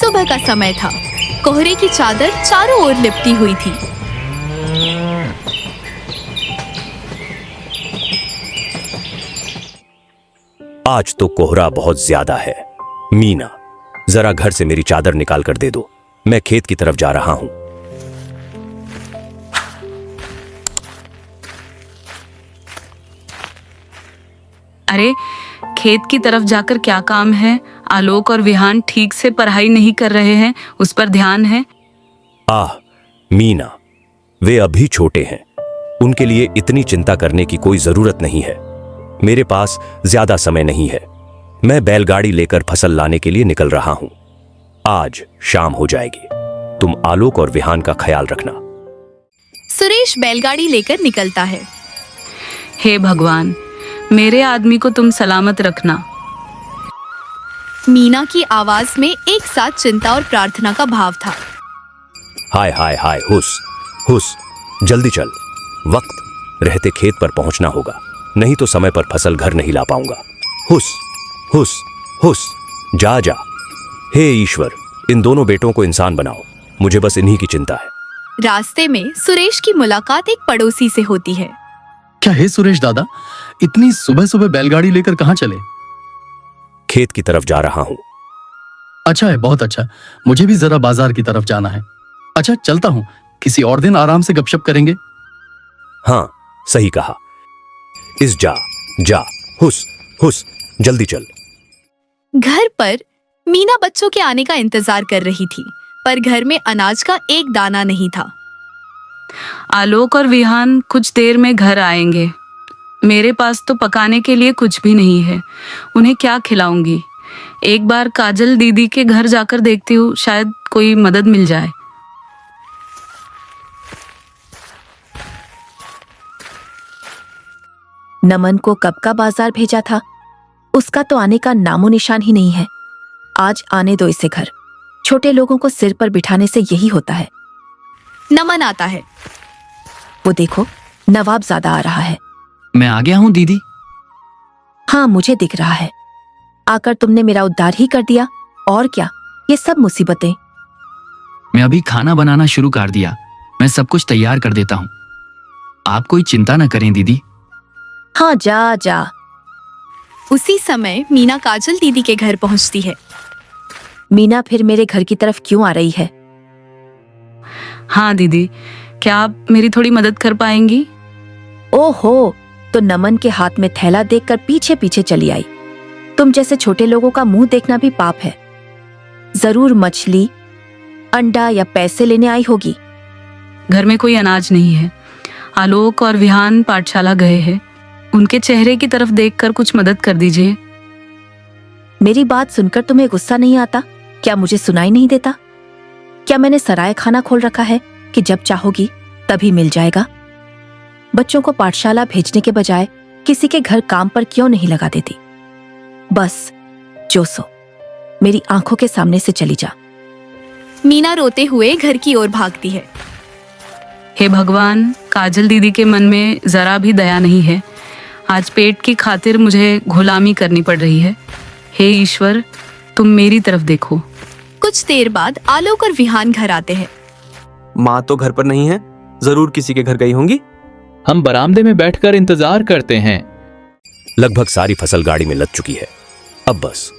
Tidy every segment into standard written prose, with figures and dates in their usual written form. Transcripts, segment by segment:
सुबह का समय था। कोहरे की चादर चारों ओर लिपटी हुई थी। आज तो कोहरा बहुत ज्यादा है। मीना, जरा घर से मेरी चादर निकाल कर दे दो। मैं खेत की तरफ जा रहा हूं। अरे, खेत की तरफ जाकर क्या काम है? आलोक और विहान ठीक से पढ़ाई नहीं कर रहे हैं, उस पर ध्यान है। आह मीना, वे अभी छोटे हैं, उनके लिए इतनी चिंता करने की कोई जरूरत नहीं है। मेरे पास ज्यादा समय नहीं है। मैं बैलगाड़ी लेकर फसल लाने के लिए निकल रहा हूं। आज शाम हो जाएगी। तुम आलोक और विहान का ख्याल रखना। सुरेश बैलगाड़ी लेकर निकलता है। हे भगवान, मेरे आदमी को तुम सलामत रखना। मीना की आवाज में एक साथ चिंता और प्रार्थना का भाव था। हाय हाय हाय, हुस हुस, जल्दी चल। वक्त रहते खेत पर पहुंचना होगा, नहीं तो समय पर फसल घर नहीं ला पाऊंगा। हुस हुस हुस, जा जा। हे ईश्वर, इन दोनों बेटों को इंसान बनाओ। मुझे बस इन्हीं की चिंता है। रास्ते में सुरेश की मुलाकात एक पड़ोसी से होती है। क्या है सुरेश दादा, इतनी सुबह सुबह बैलगाड़ी लेकर कहाँ चले? खेत की तरफ जा रहा हूं। अच्छा है, बहुत अच्छा। मुझे भी जरा बाजार की तरफ जाना है। अच्छा, चलता हूँ। किसी और दिन आराम से गपशप करेंगे। हाँ, सही कहा। इस जा जा, हुस हुस, जल्दी चल। घर पर मीना बच्चों के आने का इंतजार कर रही थी, पर घर में अनाज का एक दाना नहीं था। आलोक और विहान कुछ देर में घर आएंगे। मेरे पास तो पकाने के लिए कुछ भी नहीं है। उन्हें क्या खिलाऊंगी? एक बार काजल दीदी के घर जाकर देखती हूँ, शायद कोई मदद मिल जाए। नमन को कब का बाजार भेजा था, उसका तो आने का नामो निशान ही नहीं है। आज आने दो इसे घर। छोटे लोगों को सिर पर बिठाने से यही होता है। नमन आता है। वो देखो, नवाबजादा आ रहा है। मैं आ गया हूँ दीदी। हाँ, मुझे दिख रहा है। आकर तुमने मेरा उद्धार ही कर दिया। और क्या, ये सब मुसीबतें। मैं अभी खाना बनाना शुरू कर दिया। मैं सब कुछ तैयार कर देता हूँ। आप कोई चिंता न करें दीदी। हाँ, जा जा। उसी समय मीना काजल दीदी के घर पहुंचती है। मीना फिर मेरे घर की तरफ क्यों आ रही है? हाँ दीदी, क्या आप मेरी थोड़ी मदद कर पाएंगी? ओहो, तो नमन के हाथ में थैला देखकर पीछे पीछे चली आई। तुम जैसे छोटे लोगों का मुंह देखना भी पाप है। जरूर मछली, अंडा या पैसे लेने आई होगी। घर में कोई अनाज नहीं है। आलोक और विहान पाठशाला गए हैं। उनके चेहरे की तरफ देखकर कुछ मदद कर दीजिए। मेरी बात सुनकर तुम्हें गुस्सा नहीं आता? क्या मुझे सुनाई नहीं देता? क्या मैंने सराय खाना खोल रखा है कि जब चाहोगी तभी मिल जाएगा? बच्चों को पाठशाला भेजने के बजाय किसी के घर काम पर क्यों नहीं लगा देती? बस जो सो मेरी आंखों के सामने से चली जा। मीना रोते हुए घर की ओर भागती है। हे भगवान, काजल दीदी के मन में जरा भी दया नहीं है। आज पेट की खातिर मुझे गुलामी करनी पड़ रही है। हे ईश्वर, तुम मेरी तरफ देखो। कुछ देर बाद आलोक और विहान घर आते हैं। माँ तो घर पर नहीं है, जरूर किसी के घर गई होंगी। हम बरामदे में बैठकर इंतजार करते हैं। लगभग सारी फसल गाड़ी में लद चुकी है। अब बस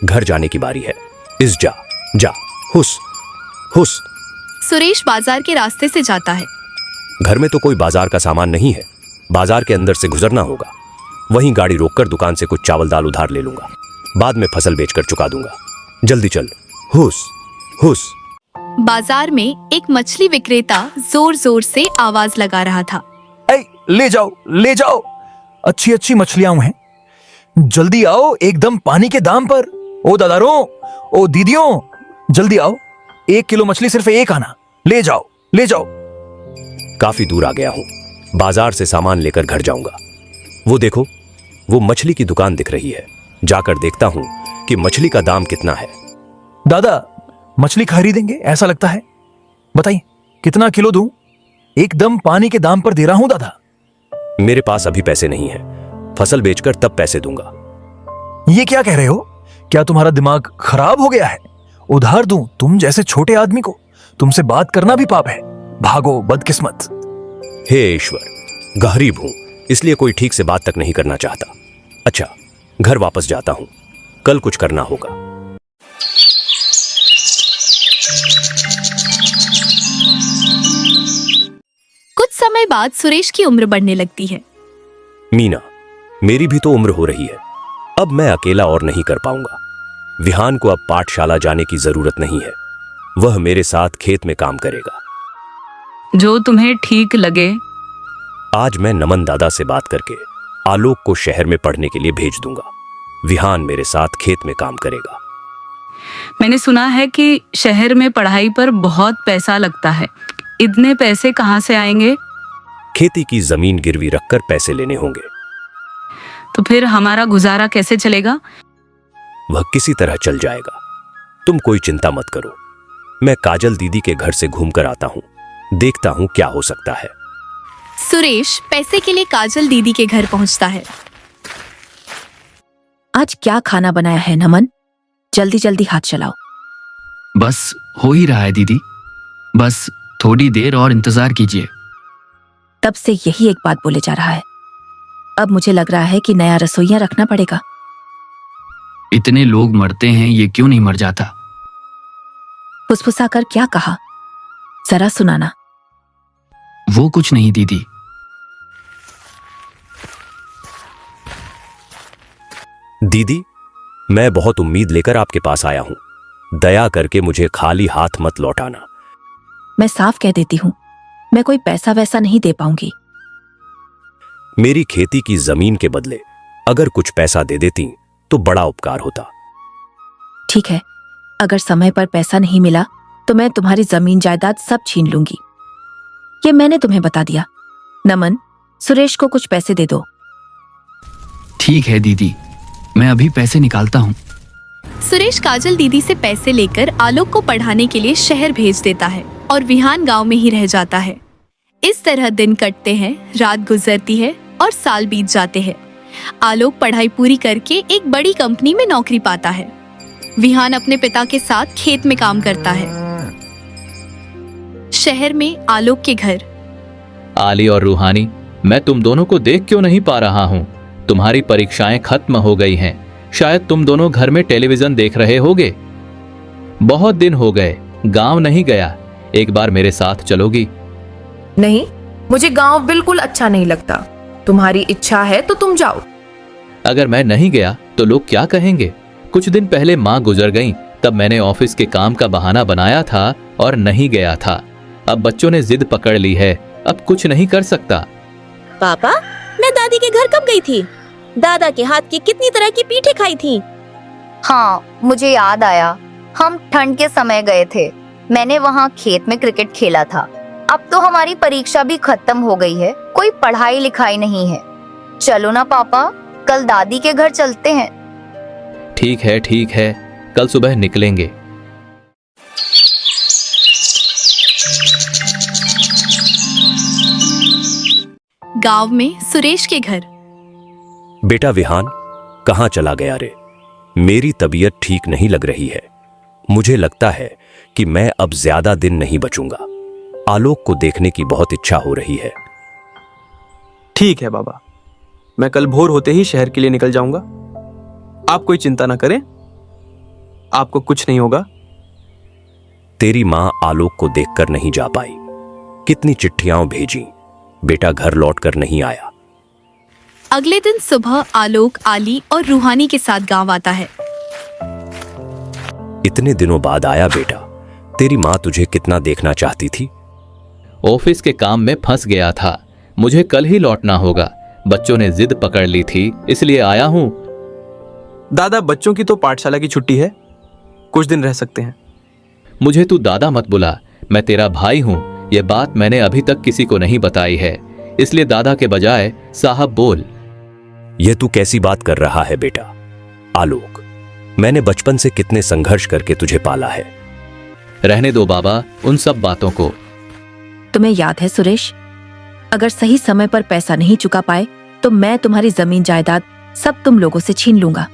घर जाने की बारी है। इस जा जा, हुस हुस। सुरेश बाजार के रास्ते से जाता है। घर में तो कोई बाजार का सामान नहीं है। बाजार के अंदर से गुजरना होगा। वहीं गाड़ी रोककर दुकान से कुछ चावल दाल उधार ले लूंगा। बाद में फसल बेचकर चुका दूंगा। जल्दी चल, हुस हुस। बाजार में एक मछली विक्रेता जोर जोर से आवाज लगा रहा था। ले जाओ ले जाओ, अच्छी अच्छी मछलियां हैं, जल्दी आओ, एकदम पानी के दाम पर। ओ दादारों, ओ दीदियों, जल्दी आओ। 1 किलो मछली सिर्फ 1 आना। ले जाओ ले जाओ। काफी दूर आ गया हूं। बाजार से सामान लेकर घर जाऊंगा। वो देखो, वो मछली की दुकान दिख रही है। जाकर देखता हूं कि मछली का दाम कितना है। दादा, मछली खरीदेंगे ऐसा लगता है। बताइए कितना किलो दूं? एकदम पानी के दाम पर दे रहा हूं दादा। मेरे पास अभी पैसे नहीं है। फसल बेचकर तब पैसे दूंगा। ये क्या कह रहे हो? क्या तुम्हारा दिमाग खराब हो गया है? उधार दूं तुम जैसे छोटे आदमी को? तुमसे बात करना भी पाप है। भागो बदकिस्मत। हे ईश्वर, गरीब हूं इसलिए कोई ठीक से बात तक नहीं करना चाहता। अच्छा, घर वापस जाता हूं, कल कुछ करना होगा। कुछ समय बाद सुरेश की उम्र बढ़ने लगती है। मीना, मेरी भी तो उम्र हो रही है। अब मैं अकेला और नहीं कर पाऊंगा। विहान को अब पाठशाला जाने की जरूरत नहीं है। वह मेरे साथ खेत में काम करेगा। जो तुम्हें ठीक लगे। आज मैं नमन दादा से बात करके आलोक को शहर में पढ़ने के लिए भेज दूंगा। विहान मेरे साथ खेत में काम करेगा। मैंने सुना है कि शहर में पढ़ाई पर बहुत पैसा लगता है। इतने पैसे कहाँ से आएंगे? खेती की जमीन गिरवी रखकर पैसे लेने होंगे। तो फिर हमारा गुजारा कैसे चलेगा? वह किसी तरह चल जाएगा। तुम कोई चिंता मत करो। मैं काजल दीदी के घर से घूमकर आता हूँ, देखता हूँ क्या हो सकता है। सुरेश पैसे के लिए काजल दीदी के घर पहुंचता है। आज क्या खाना बनाया है नमन? जल्दी जल्दी हाथ चलाओ। बस हो ही रहा है दीदी, बस थोड़ी देर और इंतजार कीजिए। तब से यही एक बात बोले जा रहा है। अब मुझे लग रहा है कि नया रसोइया रखना पड़ेगा। इतने लोग मरते हैं, ये क्यों नहीं मर जाता? फुसफुसाकर क्या कहा? जरा सुनाना। वो कुछ नहीं दीदी। दीदी, मैं बहुत उम्मीद लेकर आपके पास आया हूं। दया करके मुझे खाली हाथ मत लौटाना। मैं साफ कह देती हूँ, मैं कोई पैसा वैसा नहीं दे पाऊंगी। मेरी खेती की जमीन के बदले अगर कुछ पैसा दे देती तो बड़ा उपकार होता। ठीक है, अगर समय पर पैसा नहीं मिला तो मैं तुम्हारी जमीन जायदाद सब छीन लूंगी। ये मैंने तुम्हें बता दिया। नमन, सुरेश को कुछ पैसे दे दो। ठीक है दीदी, मैं अभी पैसे निकालता हूँ। सुरेश काजल दीदी से पैसे लेकर आलोक को पढ़ाने के लिए शहर भेज देता है और विहान गांव में ही रह जाता है। इस तरह दिन कटते हैं, रात गुजरती है और साल बीत जाते हैं। आलोक पढ़ाई पूरी करके एक बड़ी कंपनी में नौकरी पाता है। विहान अपने पिता के साथ खेत में काम करता है। शहर में आलोक के घर। आली और रूहानी, मैं तुम दोनों को देख क्यों नहीं पा रहा हूँ? तुम्हारी परीक्षाएं खत्म हो गई हैं। शायद तुम दोनों घर में टेलीविजन देख रहे होगे। बहुत दिन हो गए, गांव नहीं गया। एक बार मेरे साथ चलोगी? नहीं, मुझे गांव बिल्कुल अच्छा नहीं लगता। तुम्हारी इच्छा है तो तुम जाओ। अगर मैं नहीं गया तो लोग क्या कहेंगे? कुछ दिन पहले माँ गुजर गईं, तब मैंने ऑफिस के काम का बहाना बनाया था और नहीं गया था। अब बच्चों ने जिद पकड़ ली है, अब कुछ नहीं कर सकता। पापा, मैं दादी के घर कब गई थी? दादा के हाथ की कितनी तरह की पीठे खाई थी। हाँ, मुझे याद आया। हम ठंड के समय गए थे। मैंने वहाँ खेत में क्रिकेट खेला था। अब तो हमारी परीक्षा भी खत्म हो गई है, कोई पढ़ाई लिखाई नहीं है। चलो ना पापा, कल दादी के घर चलते हैं। ठीक है, कल सुबह निकलेंगे। गांव में सुरेश के घर। बेटा विहान, कहाँ चला गया रे? मेरी तबीयत ठीक नहीं लग रही है। मुझे लगता है कि मैं अब ज्यादा दिन नहीं बचूंगा। आलोक को देखने की बहुत इच्छा हो रही है। ठीक है बाबा, मैं कल भोर होते ही शहर के लिए निकल जाऊंगा। आप कोई चिंता ना करें, आपको कुछ नहीं होगा। तेरी मां आलोक को देखकर नहीं जा पाई। कितनी चिट्ठियां भेजी, बेटा घर लौटकर नहीं आया। अगले दिन सुबह आलोक, आली और रूहानी के साथ गांव आता है। इतने दिनों बाद आया बेटा। तेरी मां तुझे कितना देखना चाहती थी। ऑफिस के काम में फंस गया था। मुझे कल ही लौटना होगा। बच्चों ने जिद पकड़ ली थी, इसलिए आया हूं। दादा, बच्चों की तो पाठशाला की छुट्टी है, कुछ दिन रह सकते हैं। मुझे तू दादा मत बुला, मैं तेरा भाई हूं। यह बात मैंने अभी तक किसी को नहीं बताई है, इसलिए दादा के बजाय साहब बोल। यह तू कैसी बात कर रहा है बेटा? आलोक, मैंने बचपन से कितने संघर्ष करके तुझे पाला है। रहने दो बाबा उन सब बातों को। तुम्हें याद है सुरेश, अगर सही समय पर पैसा नहीं चुका पाए तो मैं तुम्हारी जमीन जायदाद सब तुम लोगों से छीन लूंगा।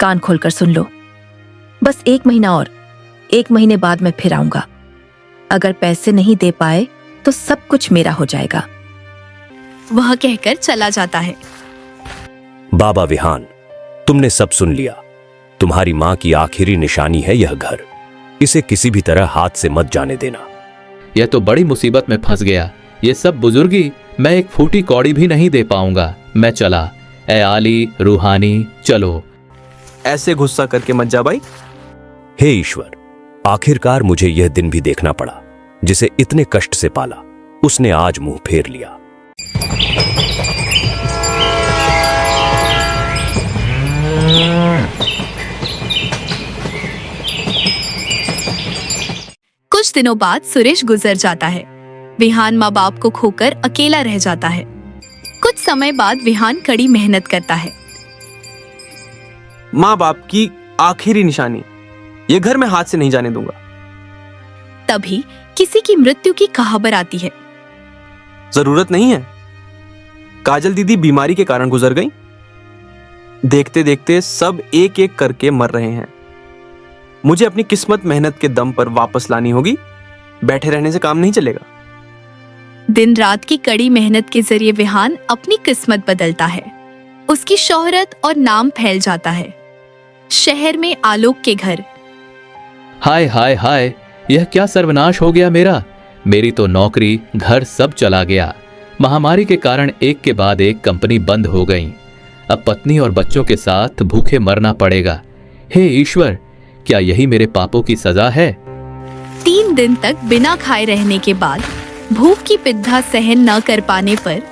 कान खोलकर सुन लो, बस 1 महीना और, 1 महीने बाद मैं फिर आऊंगा। अगर पैसे नहीं दे पाए तो सब कुछ मेरा हो जाएगा। वह कहकर चला जाता है। बाबा विहान, तुमने सब सुन लिया। तुम्हारी माँ की आखिरी निशानी है यह घर। इसे किसी भी तरह हाथ से मत जाने देना। यह तो बड़ी मुसीबत में फंस गया। ये सब बुजुर्गी मैं एक फूटी कौड़ी भी नहीं दे पाऊंगा। मैं चला। ए आली, रूहानी, चलो। ऐसे गुस्सा करके मत जा भाई। हे ईश्वर, आखिरकार मुझे यह दिन भी देखना पड़ा जिसे इतने कष्ट से पाला। उसने आज मुंह फेर लिया। कुछ दिनों बाद सुरेश गुजर जाता है। विहान माँ बाप को खोकर अकेला रह जाता है। कुछ समय बाद विहान कड़ी मेहनत करता है। माँ बाप की आखिरी निशानी, ये घर मैं हाथ से नहीं जाने दूंगा। तभी किसी की मृत्यु की खबर आती है। जरूरत नहीं है। काजल दीदी बीमारी के कारण गुजर गई। देखते देखते सब एक एक करके मर रहे हैं। मुझे अपनी किस्मत मेहनत के दम पर वापस लानी होगी। बैठे रहने से काम नहीं चलेगा। दिन रात की कड़ी मेहनत के जरिए विहान अपनी किस्मत बदलता है। उसकी शोहरत और नाम फैल जाता है। शहर में आलोक के घर। हाय हाय हाय, यह क्या सर्वनाश हो गया मेरा। मेरी तो नौकरी, घर सब चला गया। महामारी के कारण एक के बाद एक कंपनी बंद हो गई। अब पत्नी और बच्चों के साथ भूखे मरना पड़ेगा। हे ईश्वर, क्या यही मेरे पापों की सजा है? 3 दिन तक बिना खाए रहने के बाद भूख की पिद्धा सहन न कर पाने पर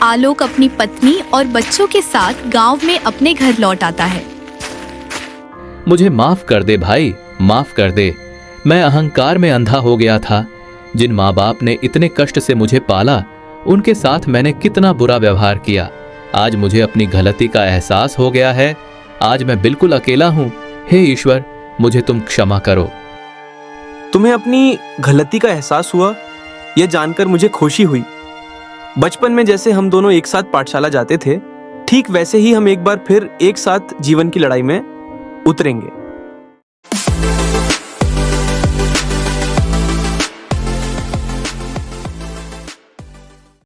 आलोक अपनी पत्नी और बच्चों के साथ गांव में अपने घर लौट आता है। मुझे माफ कर दे भाई, माफ कर दे। मैं अहंकार में अंधा हो गया था। जिन माँ बाप ने इतने कष्ट से मुझे पाला, उनके साथ मैंने कितना बुरा व्यवहार किया। आज मुझे अपनी गलती का एहसास हो गया है। आज मैं बिल्कुल अकेला हूँ। हे ईश्वर, मुझे तुम क्षमा करो। तुम्हें अपनी गलती का एहसास हुआ, यह जानकर मुझे खुशी हुई। बचपन में जैसे हम दोनों एक साथ पाठशाला जाते थे, ठीक वैसे ही हम एक बार फिर एक साथ जीवन की लड़ाई में उतरेंगे।